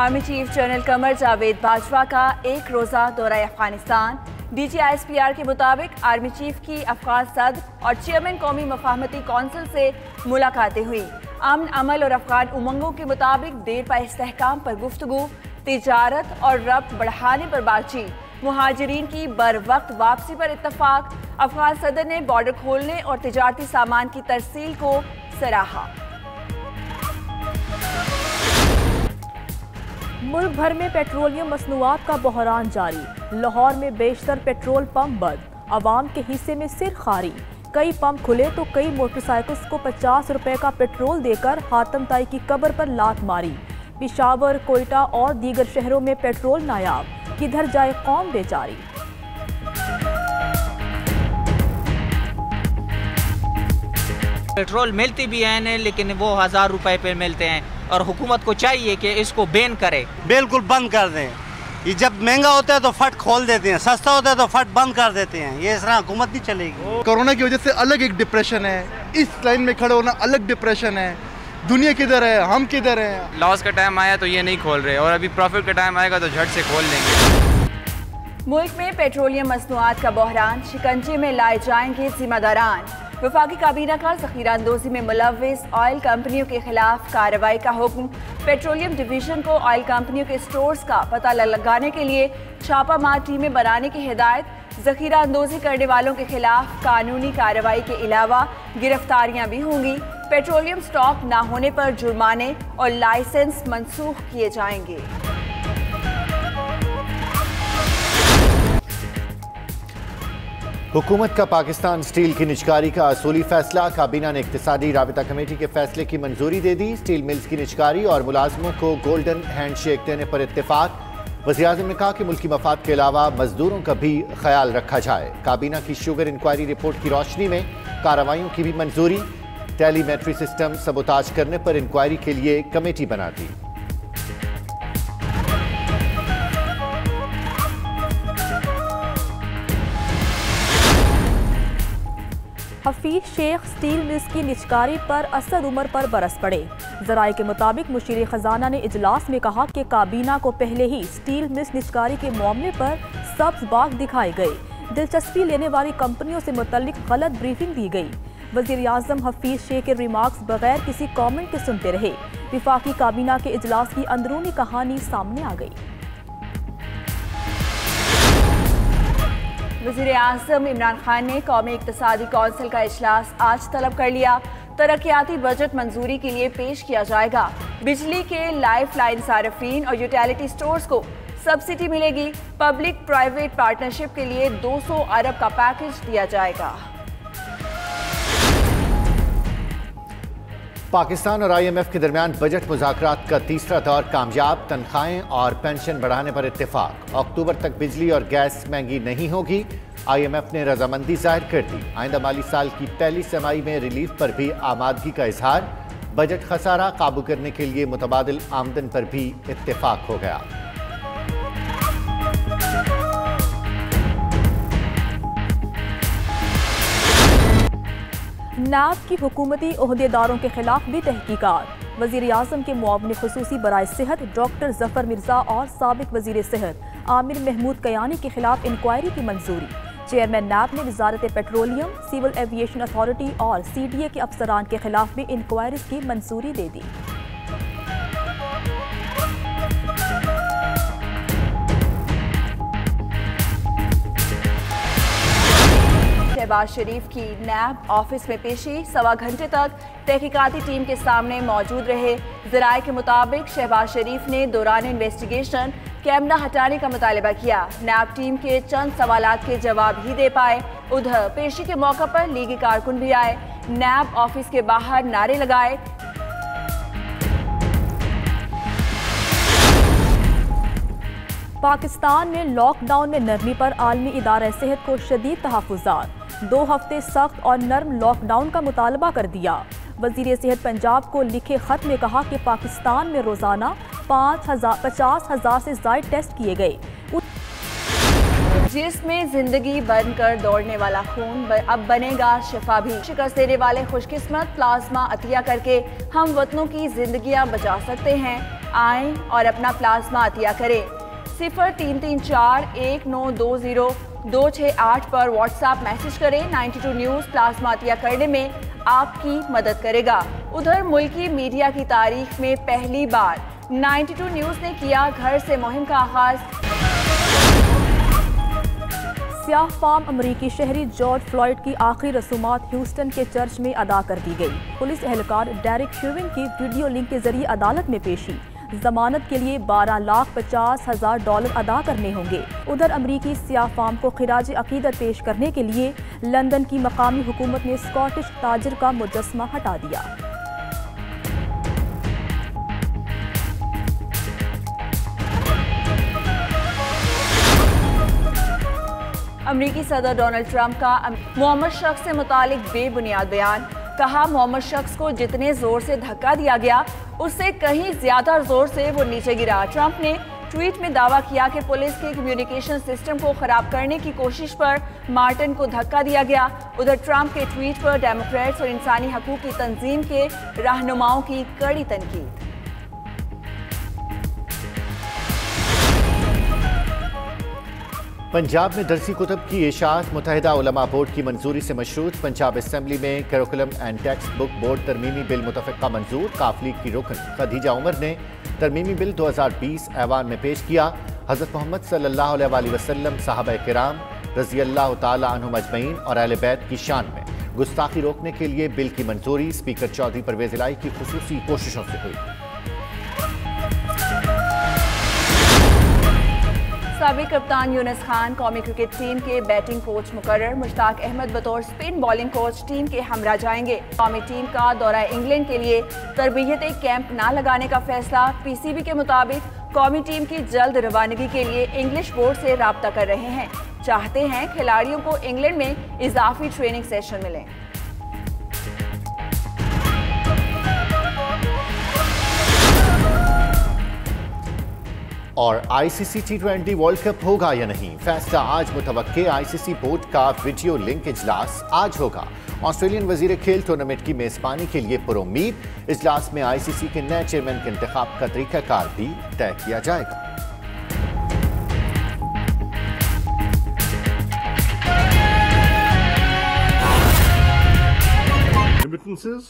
Army chief general Qamar Javed Bajwa का एक रोज़ा दौरा अफगानिस्तान। DGISPR के मुताबिक आर्मी चीफ की अफगान सदर और चेयरमैन कौमी मफाहमती कौंसिल से मुलाकातें हुई। अमन अमल और अफगान उमंगों के मुताबिक देरपा इस्तेहकाम पर गुफ्तगू, तिजारत और रब्त बढ़ाने पर बातचीत, मुहाजिरीन की बर वक्त वापसी पर इत्तफाक। अफगान सदर ने बॉर्डर खोलने और तिजारती सामान की तरसील को सराहा। मुल्क भर में पेट्रोलियम मसनूआत का बहरान जारी। लाहौर में बेशतर पेट्रोल पंप बंद, आवाम के हिस्से में सिर खारी। कई पंप खुले तो कई मोटरसाइकिल्स को 50 रुपए का पेट्रोल देकर हातम ताई की कब्र पर लात मारी। पेशावर, कोयटा और दीगर शहरों में पेट्रोल नायाब, किधर जाए कौम बेचारी। पेट्रोल मिलती भी है लेकिन वो 1000 रुपए पे मिलते हैं और हुकूमत को चाहिए कि इसको बैन करे, बिल्कुल बंद कर दें। ये जब महंगा होता है तो फट खोल देते हैं, सस्ता होता है तो फट बंद कर देते हैं। ये इस तरह हुकूमत नहीं चलेगी। कोरोना की वजह से अलग एक डिप्रेशन है, इस लाइन में खड़े होना अलग डिप्रेशन है। दुनिया किधर है, हम किधर हैं। लॉस का टाइम आया तो ये नहीं खोल रहे और अभी प्रॉफिट का टाइम आएगा तो झट से खोल लेंगे। मुल्क में पेट्रोलियम मसनूआत का बहरान, शिकंजे में लाए जाएंगे जिम्मेदारान। वफाकी काबीना का ज़ख़ीरा अंदोज़ी में मुलव्विस ऑयल कंपनियों के खिलाफ कार्रवाई का हुक्म। पेट्रोलियम डिवीजन को ऑयल कंपनियों के स्टोर्स का पता लगाने के लिए छापामार टीमें बनाने की हिदायत। ज़ख़ीरा अंदोज़ी करने वालों के खिलाफ कानूनी कार्रवाई के अलावा गिरफ्तारियां भी होंगी। पेट्रोलियम स्टॉक न होने पर जुर्माने और लाइसेंस मनसूख किए जाएंगे। हुकूमत का पाकिस्तान स्टील की निजकारी का असूली फैसला। काबीना ने इक्तिसादी राबिता कमेटी के फैसले की मंजूरी दे दी। स्टील मिल्स की निजकारी और मुलाजमों को गोल्डन हैंडशेक देने पर इत्तेफाक। वज़ीर-ए-आज़म ने कहा कि मुल्की मफाद के अलावा मजदूरों का भी ख्याल रखा जाए। काबीना की शुगर इंक्वायरी रिपोर्ट की रोशनी में कार्रवाइयों की भी मंजूरी। टेलीमेट्री सिस्टम सबोताज करने पर इंक्वायरी के लिए कमेटी बना दी। हफीज शेख स्टील मिल्स की निजकारी पर असद उमर पर बरस पड़े। ज़राए के मुताबिक मुशीर खजाना ने इजलास में कहा कि काबीना को पहले ही स्टील मिल्स निजकारी के मामले पर सब्ज बाग दिखाए गए। दिलचस्पी लेने वाली कंपनियों से मुतल्लिक गलत ब्रीफिंग दी गई। वज़ीर-ए-आज़म हफीज शेख के रिमार्क्स बगैर किसी कमेंट के सुनते रहे। विफाकी काबीना के इजलास की अंदरूनी कहानी सामने आ गई। वज़ीर-ए-आज़म इमरान खान ने कौमी इक़्तिसादी कौंसिल का इजलास आज तलब कर लिया। तरक्याती बजट मंजूरी के लिए पेश किया जाएगा। बिजली के लाइफ लाइन सार्फिन और यूटिलिटी स्टोर्स को सब्सिडी मिलेगी। पब्लिक प्राइवेट पार्टनरशिप के लिए 200 अरब का पैकेज दिया जाएगा। पाकिस्तान और IMF के दरमियान बजट मुज़ाकरात का तीसरा दौर कामयाब। तनख्वाहें और पेंशन बढ़ाने पर इत्तेफाक। अक्टूबर तक बिजली और गैस महंगी नहीं होगी। IMF ने रजामंदी जाहिर कर दी। आइंदा माली साल की पहली तिमाही में रिलीफ पर भी आमादगी का इजहार। बजट खसारा काबू करने के लिए मुतबादिल आमदन पर भी इत्तेफाक हो गया। नाब की हुकूमती ओहदेदारों के खिलाफ भी तहकीकात। वज़ीर-ए-आज़म के मुआविन खुसूसी बराए सेहत डॉक्टर जफर मिर्जा और साबिक वज़ीर सेहत आमिर महमूद कयानी के खिलाफ इंक्वायरी की मंजूरी। चेयरमैन नाब ने वजारत पेट्रोलियम, सिविल एविएशन अथॉरिटी और CDA के अफसरान के खिलाफ भी इंक्वायरीज की मंजूरी दे दी। शहबाज शरीफ की नैब ऑफिस में पेशी 1.25 घंटे तक तहकीकाती टीम के सामने मौजूद रहे। ज़राए के मुताबिक शहबाज शरीफ ने दौरान इन्वेस्टिगेशन कैमरा हटाने का मुतालबा किया। नैब टीम के चंद सवालात के जवाब ही दे पाए। उधर पेशी के मौके पर लीगी कारकुन भी आए। नैब ऑफिस के बाहर नारे लगाए। पाकिस्तान में लॉकडाउन में नरमी पर आलमी इदारा सेहत को शदीद तहफ़्फ़ुज़ात। 2 हफ्ते सख्त और नर्म लॉकडाउन का मुतालबा कर दिया। वज़ीर सेहत पंजाब को लिखे खत में कहा कि पाकिस्तान में रोज़ाना 50,000 से ज़ायद टेस्ट किए गए। जिसमें जिंदगी बनकर दौड़ने वाला खून अब बनेगा शिफा भी। शिकस्त देने वाले खुशकिस्मत प्लाज्मा अतिया करके हम वतनों की जिंदगियां बचा सकते हैं। आएं और अपना प्लाज्मा अतिया करें। 03341920-268 पर व्हाट्सएप मैसेज करें। 92 न्यूज़ प्लाज्मा अतिया करने में आपकी मदद करेगा। उधर मुल्की मीडिया की तारीख में पहली बार 92 न्यूज़ ने किया घर से मुहिम का आगाज। सियाह फाम अमरीकी शहरी जॉर्ज फ्लॉयड की आखिरी रसूमात ह्यूस्टन के चर्च में अदा कर दी गई। पुलिस एहलकार डेरिक श्यूविन की वीडियो लिंक के जरिए अदालत में पेशी। जमानत के लिए $12,50,000 अदा करने होंगे। उधर अमरीकी सियाह फाम को खिराज अकीदत पेश करने के लिए लंदन की मकामी हुकूमत ने स्कॉटिश ताजिर का मुजस्समा हटा दिया। अमरीकी सदर डोनाल्ड ट्रंप का मोहम्मद शख्स से मुतालिक बेबुनियाद बयान। कहा, मोहम्मद शख्स को जितने जोर से धक्का दिया गया उससे कहीं ज्यादा जोर से वो नीचे गिरा। ट्रंप ने ट्वीट में दावा किया कि पुलिस के कम्युनिकेशन सिस्टम को खराब करने की कोशिश पर मार्टिन को धक्का दिया गया। उधर ट्रंप के ट्वीट पर डेमोक्रेट्स और इंसानी हकूक की तंजीम के रहनुमाओं की कड़ी तनकीद। पंजाब में दरसी कुतब की इशाअत मुत्तहिदा उलमा बोर्ड की मंजूरी से मशरूत। पंजाब असम्बली में curriculum and text book board तरमीमी बिल मुतफ़क़ा मंजूर। काफ लीग की रुकन खदीजा उमर ने तरमीमी बिल 2020 ऐवान में पेश किया। हज़रत मोहम्मद सल्लल्लाहु अलैहि वसल्लम, सहाबा किराम रज़ियल्लाहु ताला अन्हुम अजमईन और अहले बैत की शान में गुस्ताखी रोकने के लिए बिल की मंजूरी स्पीकर चौधरी परवेज़ इलाही की खुसूसी कोशिशों से हुई। साबिक कप्तान यूनुस खान कौमी क्रिकेट टीम के बैटिंग कोच मुकर्रर। मुश्ताक अहमद बतौर स्पिन बॉलिंग कोच टीम के हमरा जाएंगे। कौमी टीम का दौरा इंग्लैंड के लिए तरबियत कैंप न लगाने का फैसला। पीसीबी के मुताबिक कौमी टीम की जल्द रवानगी के लिए इंग्लिश बोर्ड से राब्ता कर रहे हैं। चाहते हैं खिलाड़ियों को इंग्लैंड में इजाफी ट्रेनिंग सेशन मिले। और आईसीसी T20 वर्ल्ड कप होगा या नहीं, फैसला आज मुतवक्के। आईसीसी बोर्ड का वीडियो लिंक इजलास आज होगा। ऑस्ट्रेलियन वजीर खेल टूर्नामेंट की मेजबानी के लिए पुरुम्मीद। इजलास में आईसीसी के नए चेयरमैन के इंतखाब का तरीकाकार भी तय किया जाएगा। Remittances,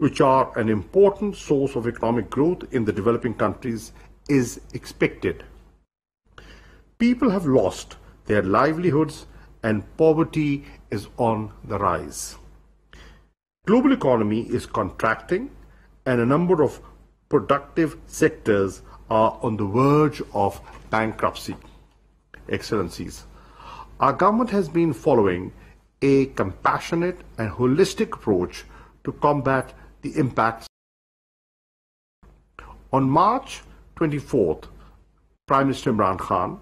which are an important source of economic growth in the developing countries, is expected. People have lost their livelihoods and poverty is on the rise. Global economy is contracting and a number of productive sectors are on the verge of bankruptcy. Excellencies, our government has been following a compassionate and holistic approach to combat the impacts. On March 24th, Prime Minister Imran Khan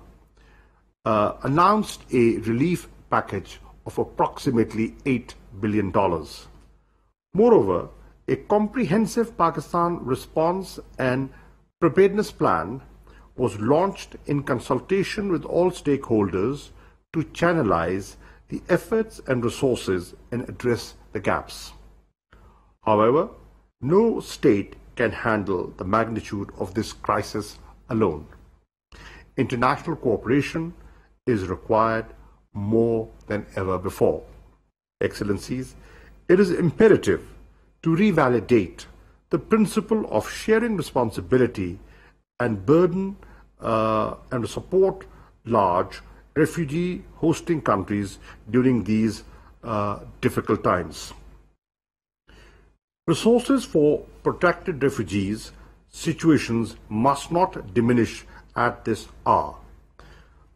announced a relief package of approximately $8 billion. Moreover, a comprehensive Pakistan response and preparedness plan was launched in consultation with all stakeholders to channelize the efforts and resources and address the gaps. However, no state can handle the magnitude of this crisis alone. International cooperation is required more than ever before. Excellencies, it is imperative to revalidate the principle of sharing responsibility and burden and support large refugee hosting countries during these difficult times. Resources for protected refugees situations must not diminish at this hour.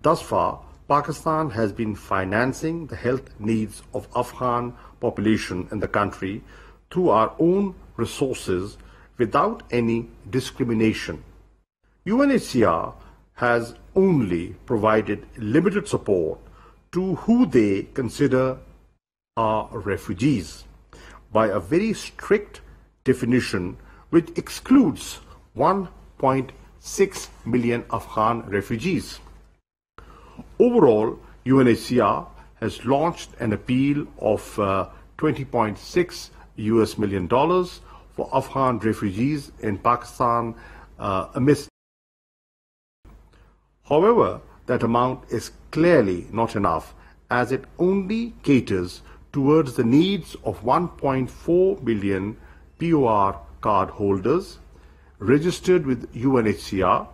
Thus far, Pakistan has been financing the health needs of Afghan population in the country through our own resources without any discrimination. UNHCR has only provided limited support to who they consider are refugees by a very strict definition which excludes 1.6 million Afghan refugees. Overall, UNHCR has launched an appeal of $20.6 million for Afghan refugees in Pakistan amidst. However, that amount is clearly not enough, as it only caters towards the needs of 1.4 billion POR card holders registered with UNHCR